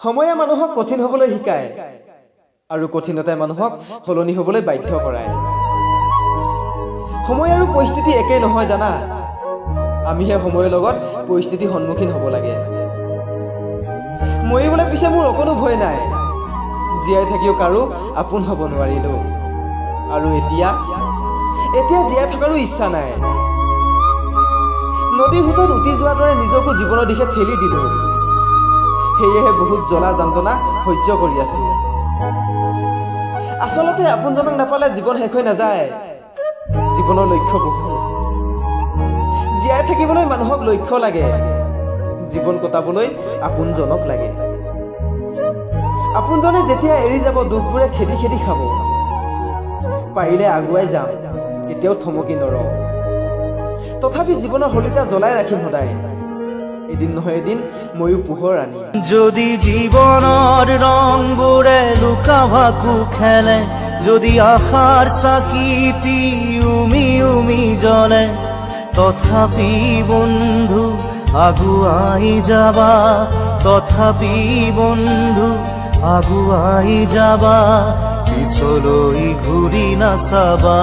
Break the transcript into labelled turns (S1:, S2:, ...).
S1: সময়ে মানুহক কঠিন হ'বলৈ শিকায় আৰু কঠিনতাই মানুহক সলনি হ'বলৈ বাধ্য কৰায়। সময় আৰু পৰিস্থিতি একেই নহয় জানা, আমিহে সময়ৰ লগত পৰিস্থিতি সন্মুখীন হ'ব লাগে। মৰিবলৈ পিছে মোৰ অকণো ভয় নাই, জীয়াই থাকিও কাৰো আপোন হ'ব নোৱাৰিলোঁ। আৰু এতিয়া জীয়াই থকাৰো ইচ্ছা নাই। নদীৰ সোঁতত উটি যোৱাৰ দৰে নিজকো জীৱনৰ দিশে ঠেলি দিলোঁ। সেয়েহে বহুত জ্বলা যন্ত্ৰণা সহ্য কৰি আছোঁ। আচলতে আপোনজনক নাপালে জীৱন শেষ হৈ নাযায়, জীৱনৰ লক্ষ্য বহু। জীয়াই থাকিবলৈ মানুহক লক্ষ্য লাগে, জীৱন কটাবলৈ আপোনজনক লাগে। আপোনজনে যেতিয়া এৰি যাব দুখবোৰে খেদি খেদি খাব। পাৰিলে আগুৱাই যাম, কেতিয়াও থমকি নৰওঁ। তথাপি জীৱনৰ হলিতা জ্বলাই ৰাখিম সদায়, এদিন নহয় এদিন ময়ো পোহৰ আনিম।
S2: যদি জীবনৰ ৰংবোৰে লুকা ভাকু খেলে, যদি আশাৰ চাকিটি উমি উমি জ্বলে, তথাপি বন্ধু আগুৱাই যাবা, তথাপি বন্ধু আগুৱাই যাবা, পিছলৈ ঘূৰি নাচাবা।